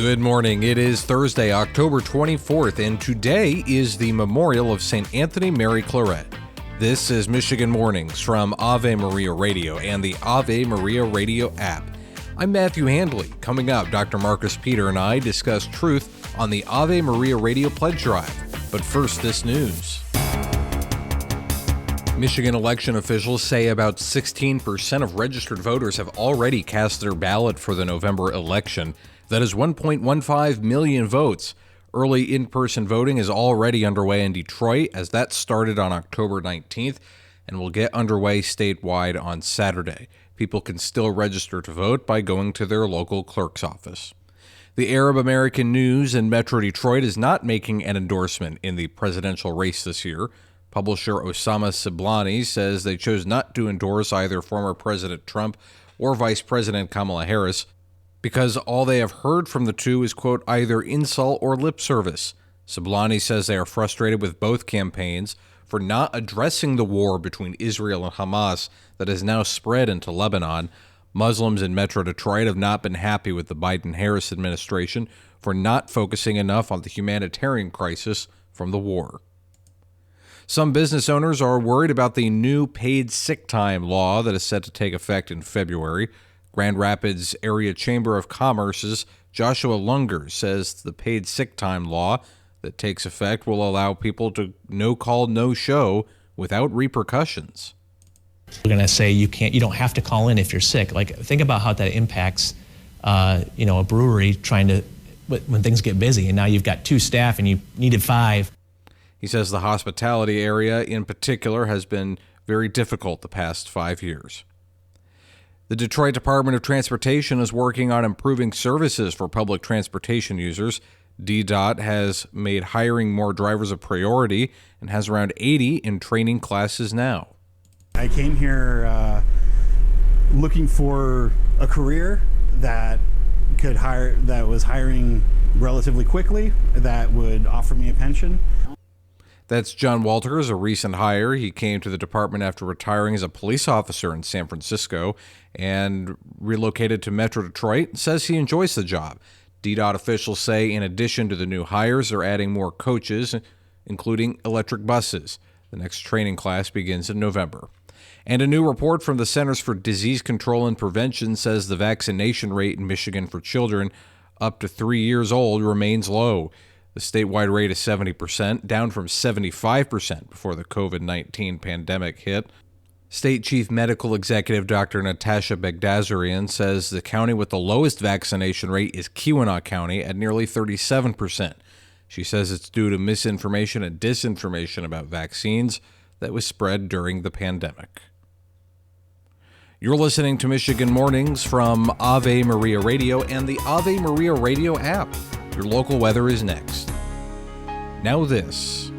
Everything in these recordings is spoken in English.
Good morning. It is Thursday, October 24th, and today is the memorial of St. Anthony Mary Claret. This is Michigan Mornings from Ave Maria Radio and the Ave Maria Radio app. I'm Matthew Handley. Coming up, Dr. Marcus Peter and I discuss truth on the Ave Maria Radio Pledge Drive. But first, this news. Michigan election officials say about 16% of registered voters have already cast their ballot for the November election. That is 1.15 million votes. Early in-person voting is already underway in Detroit, as that started on October 19th and will get underway statewide on Saturday. People can still register to vote by going to their local clerk's office. The Arab American News in Metro Detroit is not making an endorsement in the presidential race this year. Publisher Osama Siblani says they chose not to endorse either former President Trump or Vice President Kamala Harris because all they have heard from the two is, quote, either insult or lip service. Siblani says they are frustrated with both campaigns for not addressing the war between Israel and Hamas that has now spread into Lebanon. Muslims in Metro Detroit have not been happy with the Biden-Harris administration for not focusing enough on the humanitarian crisis from the war. Some business owners are worried about the new paid sick time law that is set to take effect in February. Grand Rapids Area Chamber of Commerce's Joshua Lunger says the paid sick time law that takes effect will allow people to no call, no show without repercussions. We're going to say you don't have to call in if you're sick. Like, think about how that impacts, a brewery trying to, when things get busy and now you've got 2 staff and you needed 5. He says the hospitality area in particular has been very difficult the past 5 years. The Detroit Department of Transportation is working on improving services for public transportation users. DDOT has made hiring more drivers a priority and has around 80 in training classes now. I came here looking for a career that was hiring relatively quickly, that would offer me a pension. That's John Walters, a recent hire. He came to the department after retiring as a police officer in San Francisco and relocated to Metro Detroit and says he enjoys the job. DDOT officials say in addition to the new hires, they're adding more coaches, including electric buses. The next training class begins in November. And a new report from the Centers for Disease Control and Prevention says the vaccination rate in Michigan for children up to 3 years old remains low. The statewide rate is 70%, down from 75% before the COVID-19 pandemic hit. State Chief Medical Executive Dr. Natasha Begdazarian says the county with the lowest vaccination rate is Keweenaw County at nearly 37%. She says it's due to misinformation and disinformation about vaccines that was spread during the pandemic. You're listening to Michigan Mornings from Ave Maria Radio and the Ave Maria Radio app. Your local weather is next. Now this.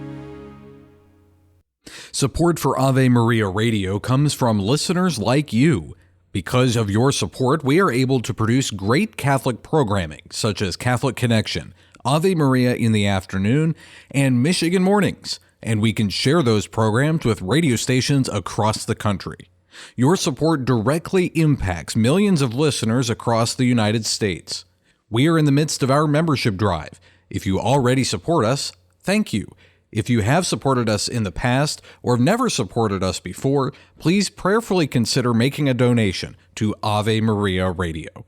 Support for Ave Maria Radio comes from listeners like you. Because of your support, we are able to produce great Catholic programming, such as Catholic Connection, Ave Maria in the Afternoon, and Michigan Mornings, and we can share those programs with radio stations across the country. Your support directly impacts millions of listeners across the United States. We are in the midst of our membership drive. If you already support us, thank you. If you have supported us in the past or have never supported us before, please prayerfully consider making a donation to Ave Maria Radio.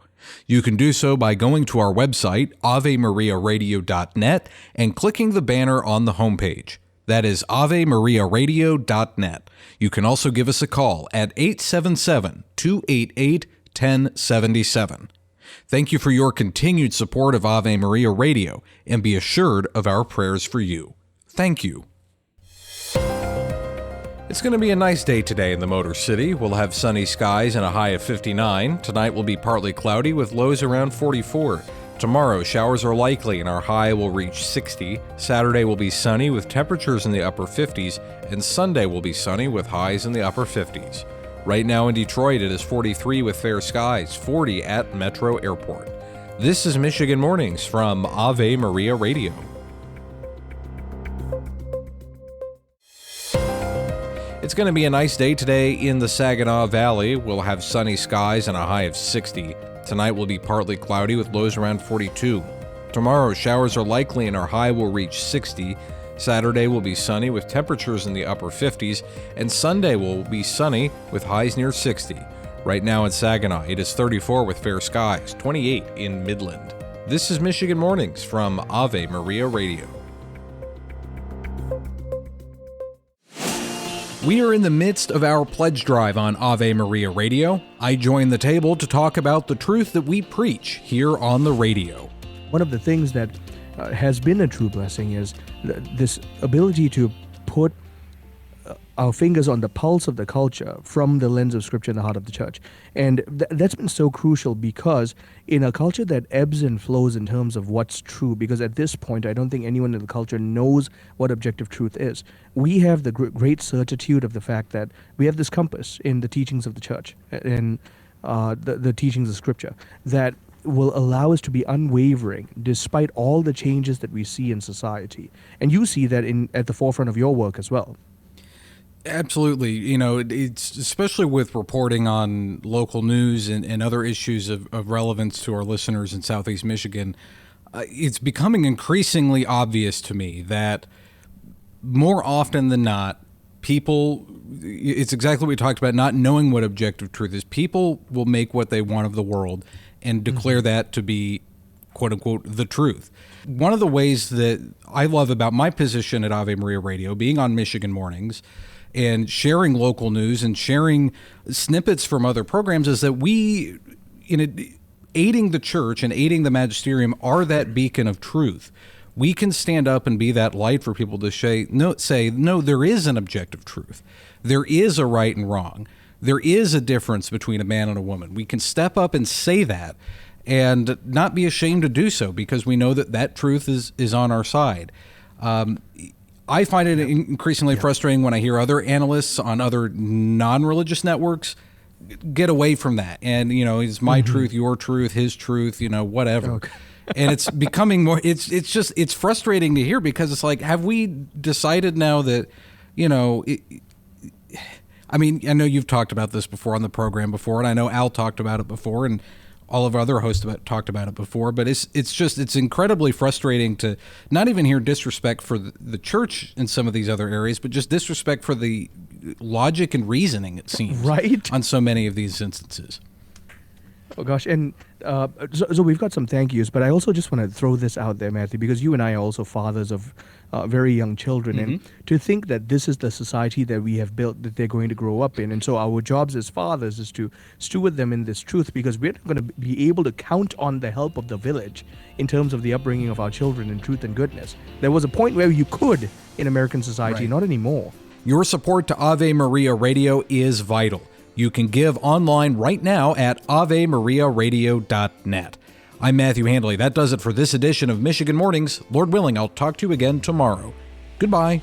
You can do so by going to our website, avemariaradio.net, and clicking the banner on the homepage. That is avemariaradio.net. You can also give us a call at 877-288-1077. Thank you for your continued support of Ave Maria Radio, and be assured of our prayers for you. Thank you. It's going to be a nice day today in the Motor City. We'll have sunny skies and a high of 59. Tonight will be partly cloudy with lows around 44. Tomorrow, showers are likely and our high will reach 60. Saturday will be sunny with temperatures in the upper 50s, and Sunday will be sunny with highs in the upper 50s. Right now in Detroit, it is 43 with fair skies, 40 at Metro Airport. This is Michigan Mornings from Ave Maria Radio. It's going to be a nice day today in the Saginaw Valley. We'll have sunny skies and a high of 60. Tonight will be partly cloudy with lows around 42. Tomorrow, showers are likely and our high will reach 60. Saturday will be sunny with temperatures in the upper 50s, and Sunday will be sunny with highs near 60. Right now in Saginaw, it is 34 with fair skies, 28 in Midland. This is Michigan Mornings from Ave Maria Radio. We are in the midst of our pledge drive on Ave Maria Radio. I join the table to talk about the truth that we preach here on the radio. One of the things that has been a true blessing is this ability to put our fingers on the pulse of the culture from the lens of Scripture in the heart of the church. And that's been so crucial because in a culture that ebbs and flows in terms of what's true, because at this point I don't think anyone in the culture knows what objective truth is, we have the great certitude of the fact that we have this compass in the teachings of the church and the teachings of Scripture that will allow us to be unwavering despite all the changes that we see in society. And you see that at the forefront of your work as well. Absolutely. You know, it's especially with reporting on local news and other issues of relevance to our listeners in Southeast Michigan, it's becoming increasingly obvious to me that more often than not, people, it's exactly what we talked about, not knowing what objective truth is. People will make what they want of the world and declare that to be, quote unquote, the truth. One of the ways that I love about my position at Ave Maria Radio, being on Michigan Mornings and sharing local news and sharing snippets from other programs, is that we, aiding the church and aiding the magisterium, are that beacon of truth. We can stand up and be that light for people to say, no, there is an objective truth. There is a right and wrong. There is a difference between a man and a woman. We can step up and say that and not be ashamed to do so because we know that truth is on our side. I find it increasingly frustrating when I hear other analysts on other non-religious networks get away from that. And, it's my truth, your truth, his truth, whatever. Okay. And it's becoming more, it's frustrating to hear because it's like, have we decided now that, I know you've talked about this before on the program before, and I know Al talked about it before, and all of our other hosts talked about it before, but it's incredibly frustrating to not even hear disrespect for the church in some of these other areas, but just disrespect for the logic and reasoning, it seems, right, on so many of these instances. Oh, gosh. And so we've got some thank yous, but I also just want to throw this out there, Matthew, because you and I are also fathers of very young children. And to think that this is the society that we have built, that they're going to grow up in. And so our jobs as fathers is to steward them in this truth, because we're not going to be able to count on the help of the village in terms of the upbringing of our children in truth and goodness. There was a point where you could in American society, not anymore. Your support to Ave Maria Radio is vital. You can give online right now at AveMariaRadio.net. I'm Matthew Handley. That does it for this edition of Michigan Mornings. Lord willing, I'll talk to you again tomorrow. Goodbye.